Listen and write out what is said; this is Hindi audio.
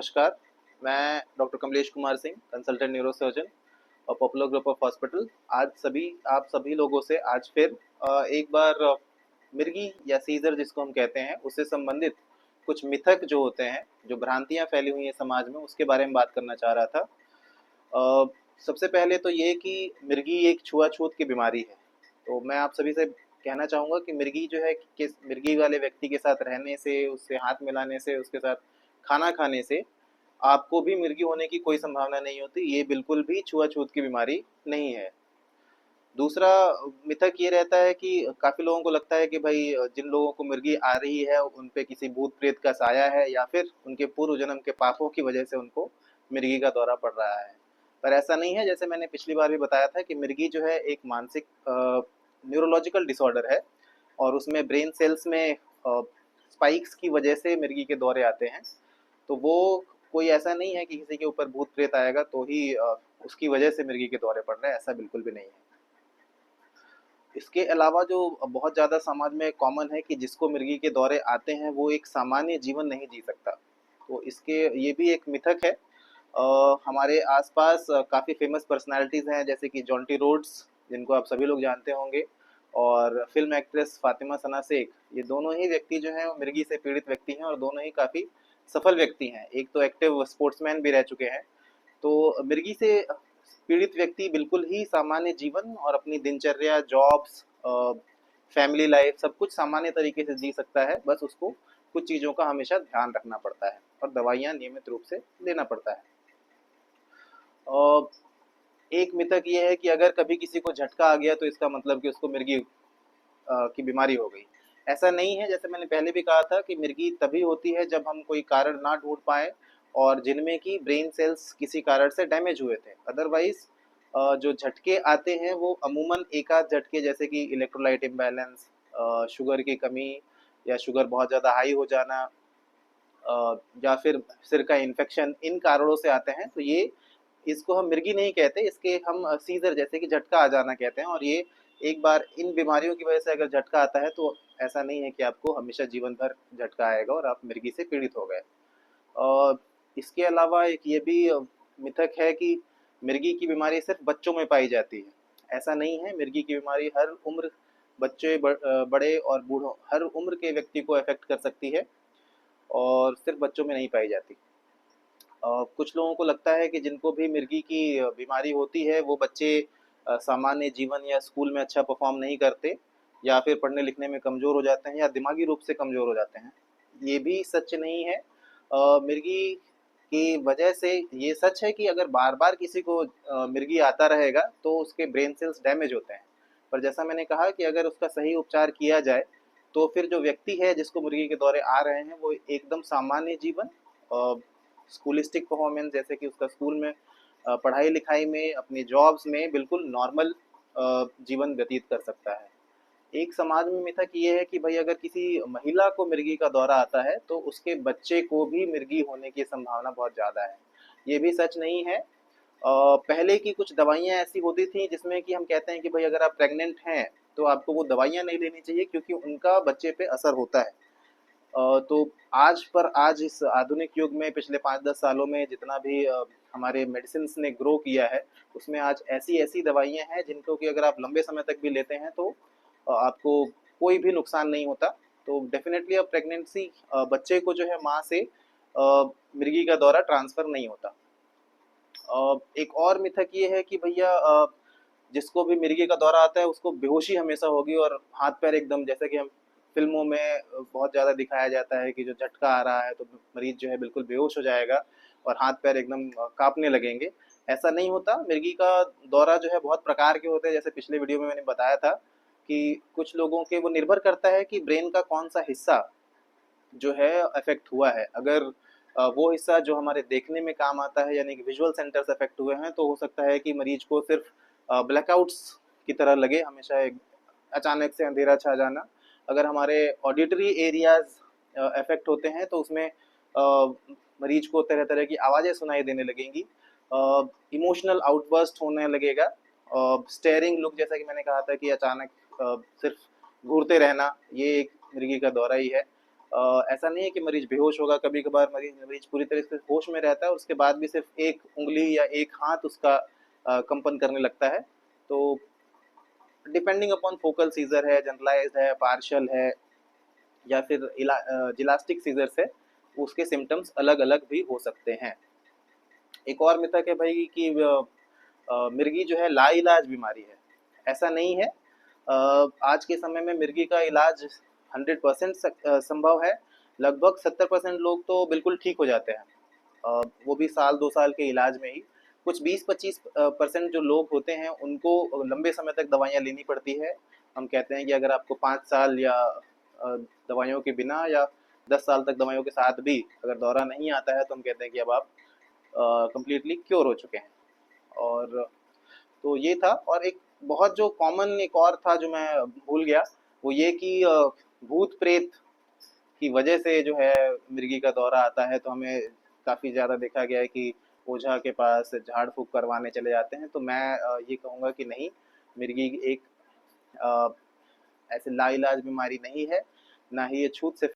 नमस्कार। मैं doctor Kamlesh Kumar Singh, consultant neurosurgeon और पॉपुलर ग्रुप ऑफ हॉस्पिटल। आज आप सभी लोगों से आज फिर एक बार मिर्गी या सीज़र जिसको हम कहते हैं, उससे संबंधित कुछ मिथक जो होते हैं, जो भ्रांतियाँ फैली हुई हैं समाज में, उसके बारे में बात करना चाह रहा था। सबसे पहले तो ये कि मिर्गी एक छुआछूत की बीमारी है। तो मैं आप सभी से कहना चाहूँगा कि मिर्गी जो है, किस मिर्गी वाले व्यक्ति के साथ रहने से, उससे हाथ मिलाने से, उसके साथ खाना खाने से आपको भी मिर्गी होने की कोई संभावना नहीं होती। ये बिल्कुल भी छुआछूत की बीमारी नहीं है। दूसरा मिथक ये रहता है कि काफ़ी लोगों को लगता है कि भाई जिन लोगों को मिर्गी आ रही है उन पे किसी भूत प्रेत का साया है या फिर उनके पूर्व जन्म के पापों की वजह से उनको मिर्गी का दौरा पड़ रहा है। पर ऐसा नहीं है। जैसे मैंने पिछली बार भी बताया था कि मिर्गी जो है एक मानसिक न्यूरोलॉजिकल डिसऑर्डर है और उसमें ब्रेन सेल्स में स्पाइक्स की वजह से मिर्गी के दौरे आते हैं। तो वो कोई ऐसा नहीं है कि किसी के ऊपर भूत प्रेत आएगा तो ही उसकी वजह से मिर्गी के दौरे पड़ रहे हैं, ऐसा बिल्कुल भी नहीं है। इसके अलावा जो बहुत ज़्यादा समाज में कॉमन है कि जिसको मिर्गी के दौरे आते हैं वो एक सामान्य जीवन नहीं जी सकता। तो इसके ये भी एक मिथक है। हमारे आसपास काफ़ी फेमस पर्सनालिटीज़ हैं जैसे कि जॉन्टी रोड्स, जिनको आप सभी लोग जानते होंगे, और फिल्म एक्ट्रेस फातिमा सना शेख। ये दोनों ही व्यक्ति जो हैं वो मिर्गी से पीड़ित व्यक्ति हैं और दोनों ही काफ़ी सफल व्यक्ति हैं। एक तो एक्टिव स्पोर्ट्समैन भी रह चुके हैं। तो मिर्गी से पीड़ित व्यक्ति बिल्कुल ही सामान्य जीवन और अपनी दिनचर्या, जॉब्स, फैमिली लाइफ सब कुछ सामान्य तरीके से जी सकता है। बस उसको कुछ चीज़ों का हमेशा ध्यान रखना पड़ता है और दवाइयाँ नियमित रूप से लेना पड़ता है। एक मिथक ये है कि अगर कभी किसी को झटका आ गया तो इसका मतलब कि उसको मिर्गी की बीमारी हो गई। ऐसा नहीं है। जैसे मैंने पहले भी कहा था कि मिर्गी तभी होती है जब हम कोई कारण ना ढूंढ पाए और जिनमें कि ब्रेन सेल्स किसी कारण से डैमेज हुए थे। अदरवाइज जो झटके आते हैं वो अमूमन एक आध झटके, जैसे कि इलेक्ट्रोलाइट इम्बैलेंस, शुगर की कमी या शुगर बहुत ज़्यादा हाई हो जाना, या फिर सिर का इन्फेक्शन, इन कारणों से आते हैं। तो ये इसको हम मिर्गी नहीं कहते, इसके हम सीजर जैसे कि झटका आ जाना कहते हैं। और ये एक बार इन बीमारियों की वजह से अगर झटका आता है तो ऐसा नहीं है कि आपको हमेशा जीवन भर झटका आएगा और आप मिर्गी से पीड़ित हो गए। और इसके अलावा एक ये भी मिथक है कि मिर्गी की बीमारी सिर्फ बच्चों में पाई जाती है। ऐसा नहीं है। मिर्गी की बीमारी हर उम्र, बच्चे, बड़े और बूढ़ों, हर उम्र के व्यक्ति को अफेक्ट कर सकती है और सिर्फ बच्चों में नहीं पाई जाती। कुछ लोगों को लगता है कि जिनको भी मिर्गी की बीमारी होती है वो बच्चे सामान्य जीवन या स्कूल में अच्छा परफॉर्म नहीं करते या फिर पढ़ने लिखने में कमज़ोर हो जाते हैं या दिमागी रूप से कमज़ोर हो जाते हैं। ये भी सच नहीं है। मिर्गी की वजह से ये सच है कि अगर बार बार किसी को मिर्गी आता रहेगा तो उसके ब्रेन सेल्स डैमेज होते हैं। पर जैसा मैंने कहा कि अगर उसका सही उपचार किया जाए तो फिर जो व्यक्ति है जिसको मुर्गी के दौरे आ रहे हैं वो एकदम सामान्य जीवन, स्कूलिस्टिक परफॉर्मेंस, जैसे कि उसका स्कूल में पढ़ाई लिखाई में, अपनी जॉब्स में बिल्कुल नॉर्मल जीवन व्यतीत कर सकता है। एक समाज में मिथक ये है कि भाई अगर किसी महिला को मिर्गी का दौरा आता है तो उसके बच्चे को भी मिर्गी होने की संभावना बहुत ज़्यादा है। ये भी सच नहीं है। पहले की कुछ दवाइयाँ ऐसी होती थी जिसमें कि हम कहते हैं कि भाई अगर आप प्रेग्नेंट हैं तो आपको वो दवाइयाँ नहीं लेनी चाहिए क्योंकि उनका बच्चे पे असर होता है। तो आज इस आधुनिक युग में पिछले 5-10 सालों में जितना भी हमारे मेडिसिन्स ने ग्रो किया है, उसमें आज ऐसी-ऐसी दवाइयाँ हैं जिनको कि अगर आप लंबे समय तक भी लेते हैं तो आपको कोई भी नुकसान नहीं होता। तो डेफ़िनेटली अब प्रेगनेंसी बच्चे को जो है माँ से मिर्गी का दौरा ट्रांसफ़र नहीं होता। एक और मिथक ये है कि भैया जिसको भी मिर्गी का दौरा आता है उसको बेहोशी हमेशा होगी और हाथ पैर एकदम, जैसे कि हम फिल्मों में बहुत ज़्यादा दिखाया जाता है कि जो झटका आ रहा है तो मरीज जो है बिल्कुल बेहोश हो जाएगा और हाथ पैर एकदम कांपने लगेंगे। ऐसा नहीं होता। मिर्गी का दौरा जो है बहुत प्रकार के होते हैं। जैसे पिछले वीडियो में मैंने बताया था कि कुछ लोगों के वो निर्भर करता है कि ब्रेन का कौन सा हिस्सा जो है अफेक्ट हुआ है। अगर वो हिस्सा जो हमारे देखने में काम आता है यानी कि विजुअल सेंटर्स अफेक्ट हुए हैं तो हो सकता है कि मरीज को सिर्फ ब्लैकआउट्स की तरह लगे, हमेशा एक अचानक से अंधेरा छा जाना। अगर हमारे ऑडिटरी एरियाज अफेक्ट होते हैं तो उसमें मरीज को तरह तरह की आवाज़ें सुनाई देने लगेंगी, इमोशनल आउटबर्स्ट होने लगेगा, स्टेयरिंग लुक, जैसा कि मैंने कहा था कि अचानक सिर्फ घूरते रहना, ये एक मिर्गी का दौरा ही है। ऐसा नहीं है कि मरीज बेहोश होगा, कभी-कभार मरीज मरीज पूरी तरह से होश में रहता है और उसके बाद भी सिर्फ़ एक उँगली या एक हाथ उसका कंपन करने लगता है। तो डिपेंडिंग अपॉन फोकल सीज़र है, जनरलाइज़्ड है, पार्शियल है या फिर जिलास्टिक सीज़र्स है, उसके सिम्पटम्स अलग-अलग भी हो सकते हैं। एक और मिथक है भाई कि मिर्गी जो है लाइलाज बीमारी है। ऐसा नहीं है। आज के समय में मिर्गी का इलाज 100% संभव है। लगभग 70% लोग तो बिल्कुल ठीक हो जाते हैं, वो भी साल 2 साल के इलाज में ही। कुछ 20-25 परसेंट जो लोग होते हैं उनको लंबे समय तक दवाइयाँ लेनी पड़ती है। हम कहते हैं कि अगर आपको 5 साल या दवाइयों के बिना या 10 साल तक दवाइयों के साथ भी अगर दौरा नहीं आता है तो हम कहते हैं कि अब आप कंप्लीटली क्योर हो चुके हैं। और तो ये था। और एक बहुत जो कॉमन एक और था जो मैं भूल गया, वो ये कि भूत प्रेत की वजह से जो है मिर्गी का दौरा आता है, तो हमें काफ़ी ज़्यादा देखा गया है कि ओझा के पास झाड़ फूक करवाने चले जाते हैं। तो मैं ये कहूँगा कि नहीं, मिर्गी एक अ, ऐसे लाइलाज बीमारी नहीं है, ना ही ये छूत से